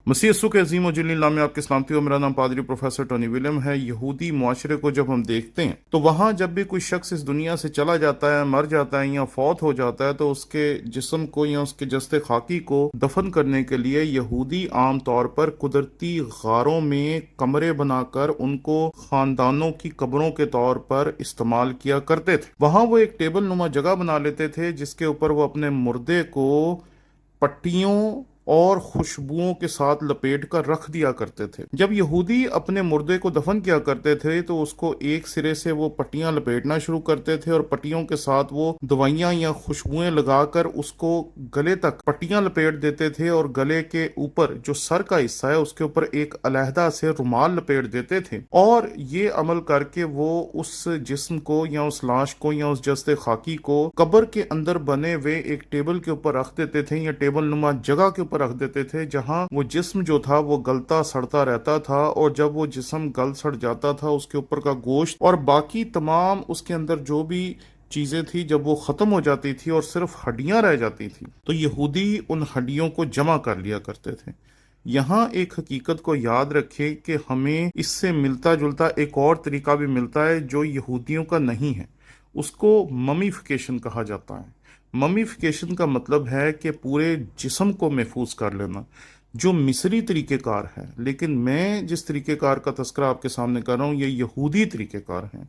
मसीह यस्सु के अजीम और जलील नाम में आपकी सलामती हो। मेरा नाम पादरी प्रोफेसर टोनी विलियम है। यहूदी मुआशरे को जब हम देखते हैं तो वहाँ जब भी कोई शख्स इस दुनिया से चला जाता है, मर जाता है या फौत हो जाता है, तो उसके जिस्म को या उसके जस्ते खाकी को दफन करने के लिए यहूदी आम तौर पर कुदरती गारों में कमरे बनाकर उनको खानदानों की कब्रों के तौर पर इस्तेमाल किया करते थे। वहाँ वो एक टेबल नुमा जगह बना लेते थे जिसके ऊपर वो अपने मुर्दे को पट्टियों और खुशबुओं के साथ लपेट कर रख दिया करते थे। जब यहूदी अपने मुर्दे को दफन किया करते थे तो उसको एक सिरे से वो पट्टियां लपेटना शुरू करते थे और पट्टियों के साथ वो दवाइयां या खुशबुएं लगाकर उसको गले तक पट्टियां लपेट देते थे और गले के ऊपर जो सर का हिस्सा है उसके ऊपर एक अलहदा से रुमाल लपेट देते थे। और ये अमल करके वो उस जिस्म को या उस लाश को या उस जस्ते खाकी को कब्र के अंदर बने हुए एक टेबल के ऊपर रख देते थे या टेबल नुमा जगह के ऊपर रख देते थे, जहां वो जिस्म जो था वो गलता सड़ता रहता था। और जब वो जिस्म गल सड़ जाता था उसके ऊपर का गोश्त और बाकी तमाम उसके अंदर जो भी चीजें थी, जब वो खत्म हो जाती थी और सिर्फ हड्डियां रह जाती थी तो यहूदी उन हड्डियों को जमा कर लिया करते थे। यहाँ एक हकीकत को याद रखें कि हमें इससे मिलता जुलता एक और तरीका भी मिलता है जो यहूदियों का नहीं है। उसको ममीफिकेशन कहा जाता है। ममीफिकेशन का मतलब है कि पूरे जिस्म को महफूज कर लेना, जो मिस्री तरीक़ेकार है। लेकिन मैं जिस तरीक़ेकार का तस्करा आपके सामने कर रहा हूँ ये यहूदी तरीक़ेकार है।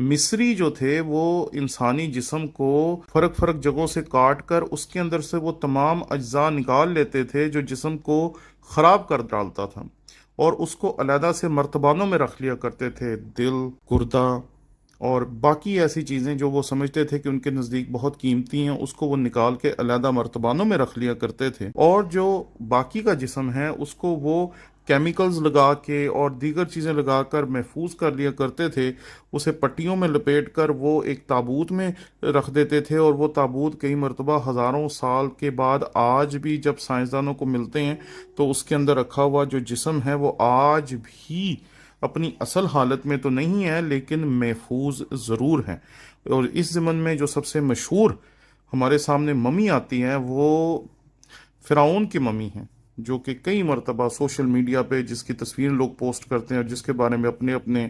मिस्री जो थे वो इंसानी जिस्म को फर्क फर्क जगहों से काट कर उसके अंदर से वो तमाम अज्जा निकाल लेते थे जो जिस्म को ख़राब कर डालता था और उसको अलहदा से मर्तबानों में रख लिया करते थे। दिल, गुर्दा और बाकी ऐसी चीज़ें जो वो समझते थे कि उनके नज़दीक बहुत कीमती हैं, उसको वो निकाल के अलहदा मर्तबानों में रख लिया करते थे। और जो बाकी का जिस्म है उसको वो केमिकल्स लगा के और दीगर चीज़ें लगाकर महफूज कर लिया करते थे। उसे पट्टियों में लपेट कर वो एक ताबूत में रख देते थे और वो ताबूत कई मरतबा हज़ारों साल के बाद आज भी जब साइंसदानों को मिलते हैं तो उसके अंदर रखा हुआ जो जिस्म है वो आज भी अपनी असल हालत में तो नहीं है लेकिन महफूज ज़रूर है। और इस ज़मन में जो सबसे मशहूर हमारे सामने ममी आती है वो फ़िरौन की ममी है, जो कि कई मरतबा सोशल मीडिया पे जिसकी तस्वीर लोग पोस्ट करते हैं और जिसके बारे में अपने अपने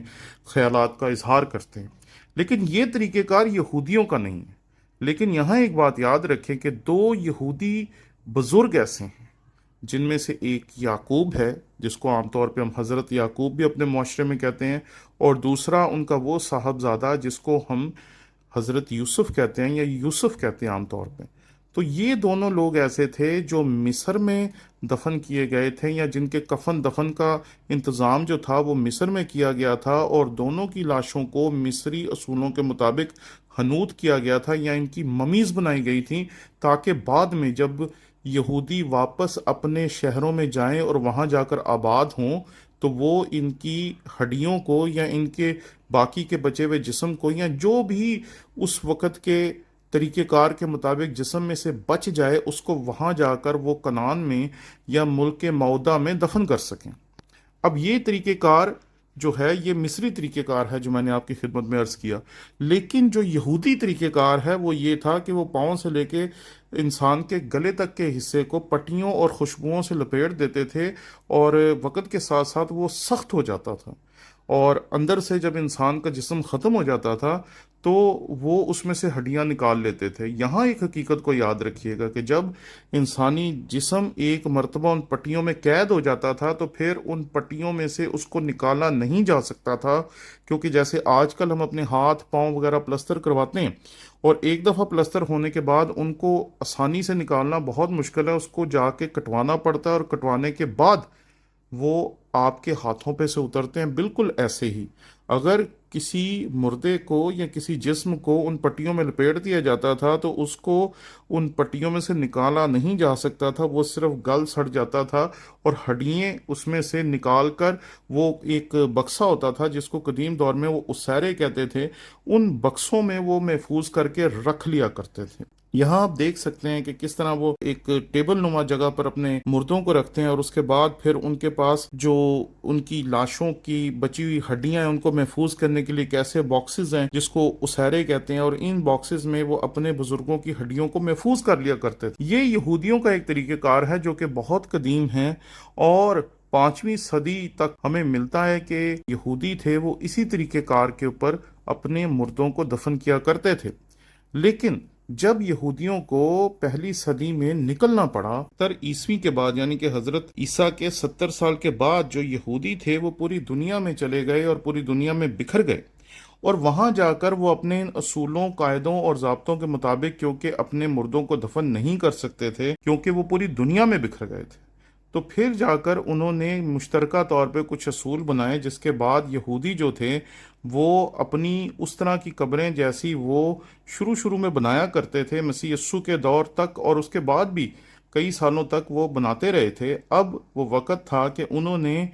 ख्यालात का इजहार करते हैं। लेकिन ये तरीक़ेकार यहूदियों का नहीं है। लेकिन यहाँ एक बात याद रखें कि दो यहूदी बुज़ुर्ग ऐसे हैं जिनमें से एक याकूब है, जिसको आमतौर पे हम हज़रत याकूब भी अपने मुआशरे में कहते हैं, और दूसरा उनका वो साहबजादा जिसको हम हज़रत यूसुफ कहते हैं या यूसुफ कहते हैं आमतौर पे। तो ये दोनों लोग ऐसे थे जो मिस्र में दफन किए गए थे या जिनके कफन दफन का इंतज़ाम जो था वो मिस्र में किया गया था और दोनों की लाशों को मिस्री असूलों के मुताबिक हनूत किया गया था या इनकी ममीज़ बनाई गई थी ताकि बाद में जब यहूदी वापस अपने शहरों में जाएं और वहां जाकर आबाद हों तो वो इनकी हड्डियों को या इनके बाकी के बचे हुए जिस्म को या जो भी उस वक़्त के तरीक़ेकार के मुताबिक जिस्म में से बच जाए उसको वहां जाकर वो कनान में या मुल्क मौदा में दफन कर सकें। अब ये तरीक़ेकार जो है ये मिस्री तरीक़ेकार है जो मैंने आपकी खिदमत में अर्ज़ किया। लेकिन जो यहूदी तरीक़ेकार है वो ये था कि वो पाँव से लेके इंसान के गले तक के हिस्से को पट्टियों और खुशबुओं से लपेट देते थे और वक़्त के साथ साथ वो सख्त हो जाता था और अंदर से जब इंसान का जिस्म ख़त्म हो जाता था तो वो उसमें से हड्डियां निकाल लेते थे। यहाँ एक हकीकत को याद रखिएगा कि जब इंसानी जिस्म एक मर्तबा उन पट्टियों में कैद हो जाता था तो फिर उन पट्टियों में से उसको निकाला नहीं जा सकता था, क्योंकि जैसे आजकल हम अपने हाथ पाँव वगैरह प्लस्तर करवाते हैं और एक दफ़ा प्लस्तर होने के बाद उनको आसानी से निकालना बहुत मुश्किल है, उसको जाके कटवाना पड़ता है और कटवाने के बाद वो आपके हाथों पे से उतरते हैं। बिल्कुल ऐसे ही अगर किसी मुर्दे को या किसी जिस्म को उन पट्टियों में लपेट दिया जाता था तो उसको उन पट्टियों में से निकाला नहीं जा सकता था, वो सिर्फ गल सड़ जाता था और हड्डियाँ उसमें से निकाल कर वो एक बक्सा होता था जिसको कदीम दौर में वो उसैरे कहते थे, उन बक्सों में वो महफूज करके रख लिया करते थे। یہاں آپ دیکھ سکتے ہیں کہ کس طرح وہ ایک ٹیبل نما جگہ پر اپنے مردوں کو رکھتے ہیں اور اس کے بعد پھر ان کے پاس جو ان کی لاشوں کی بچی ہوئی ہڈیاں ہیں ان کو محفوظ کرنے کے لیے کیسے باکسز ہیں جس کو اسہرے کہتے ہیں، اور ان باکسز میں وہ اپنے بزرگوں کی ہڈیوں کو محفوظ کر لیا کرتے تھے۔ یہ یہودیوں کا ایک طریقہ کار ہے جو کہ بہت قدیم ہے، اور 5ویں صدی تک ہمیں ملتا ہے کہ یہودی تھے وہ اسی طریقہ کار کے اوپر اپنے مردوں کو دفن کیا کرتے تھے۔ لیکن جب یہودیوں کو پہلی صدی میں نکلنا پڑا 70 عیسوی کے بعد، یعنی کہ حضرت عیسیٰ کے 70 سال کے بعد، جو یہودی تھے وہ پوری دنیا میں چلے گئے اور پوری دنیا میں بکھر گئے، اور وہاں جا کر وہ اپنے اصولوں، قاعدوں اور ضابطوں کے مطابق کیونکہ اپنے مردوں کو دفن نہیں کر سکتے تھے کیونکہ وہ پوری دنیا میں بکھر گئے تھے، تو پھر جا کر انہوں نے مشترکہ طور پہ کچھ اصول بنائے، جس کے بعد یہودی جو تھے وہ اپنی اس طرح کی قبریں جیسی وہ شروع میں بنایا کرتے تھے مسیح یسوع کے دور تک، اور اس کے بعد بھی کئی سالوں تک وہ بناتے رہے تھے۔ اب وہ وقت تھا کہ انہوں نے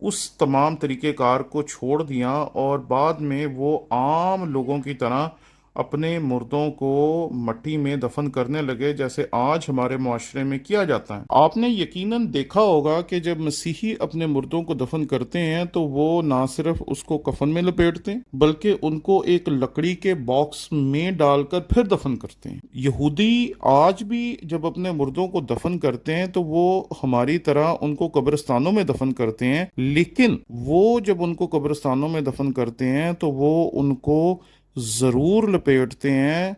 اس تمام طریقہ کار کو چھوڑ دیا اور بعد میں وہ عام لوگوں کی طرح اپنے مردوں کو مٹی میں دفن کرنے لگے، جیسے آج ہمارے معاشرے میں کیا جاتا ہے۔ آپ نے یقیناً دیکھا ہوگا کہ جب مسیحی اپنے مردوں کو دفن کرتے ہیں تو وہ نہ صرف اس کو کفن میں لپیٹتے ہیں بلکہ ان کو ایک لکڑی کے باکس میں ڈال کر پھر دفن کرتے ہیں۔ یہودی آج بھی جب اپنے مردوں کو دفن کرتے ہیں تو وہ ہماری طرح ان کو قبرستانوں میں دفن کرتے ہیں، لیکن وہ جب ان کو قبرستانوں میں دفن کرتے ہیں تو وہ ان کو ضرور لپیٹتے ہیں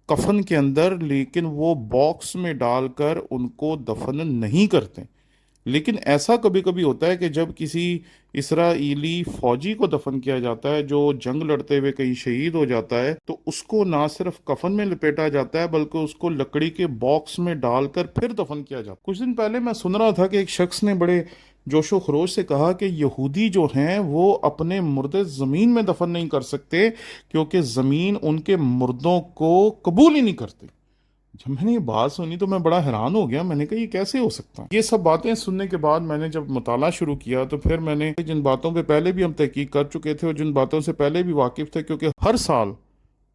کفن کے اندر، لیکن وہ باکس میں ڈال کر ان کو دفن نہیں کرتے۔ لیکن ایسا کبھی کبھی ہوتا ہے کہ جب کسی اسرائیلی فوجی کو دفن کیا جاتا ہے جو جنگ لڑتے ہوئے کہیں شہید ہو جاتا ہے، تو اس کو نہ صرف کفن میں لپیٹا جاتا ہے بلکہ اس کو لکڑی کے باکس میں ڈال کر پھر دفن کیا جاتا ہے۔ کچھ دن پہلے میں سن رہا تھا کہ ایک شخص نے بڑے جوش و خروش سے کہا کہ یہودی جو ہیں وہ اپنے مردے زمین میں دفن نہیں کر سکتے کیونکہ زمین ان کے مردوں کو قبول ہی نہیں کرتی۔ جب میں نے یہ بات سنی تو میں بڑا حیران ہو گیا، میں نے کہا یہ کیسے ہو سکتا ہے؟ یہ سب باتیں سننے کے بعد میں نے جب مطالعہ شروع کیا تو پھر میں نے جن باتوں پہ پہلے بھی ہم تحقیق کر چکے تھے اور جن باتوں سے پہلے بھی واقف تھے، کیونکہ ہر سال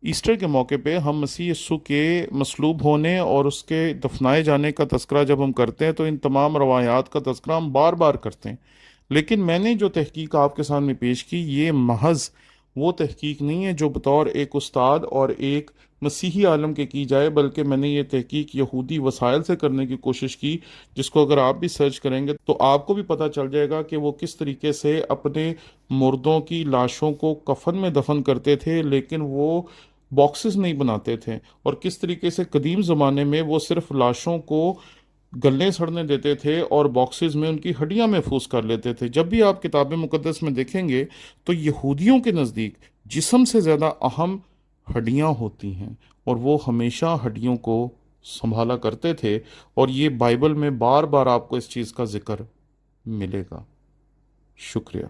ایسٹر کے موقع پہ ہم مسیح یسوع کے مصلوب ہونے اور اس کے دفنائے جانے کا تذکرہ جب ہم کرتے ہیں تو ان تمام روایات کا تذکرہ ہم بار بار کرتے ہیں، لیکن میں نے جو تحقیق آپ کے سامنے پیش کی یہ محض وہ تحقیق نہیں ہے جو بطور ایک استاد اور ایک مسیحی عالم کے کی جائے، بلکہ میں نے یہ تحقیق یہودی وسائل سے کرنے کی کوشش کی، جس کو اگر آپ بھی سرچ کریں گے تو آپ کو بھی پتہ چل جائے گا کہ وہ کس طریقے سے اپنے مردوں کی لاشوں کو کفن میں دفن کرتے تھے لیکن وہ باکسز نہیں بناتے تھے، اور کس طریقے سے قدیم زمانے میں وہ صرف لاشوں کو گلنے سڑنے دیتے تھے اور باکسز میں ان کی ہڈیاں محفوظ کر لیتے تھے۔ جب بھی آپ کتاب مقدس میں دیکھیں گے تو یہودیوں کے نزدیک جسم سے زیادہ اہم ہڈیاں ہوتی ہیں، اور وہ ہمیشہ ہڈیوں کو سنبھالا کرتے تھے، اور یہ بائبل میں بار بار آپ کو اس چیز کا ذکر ملے گا۔ شکریہ۔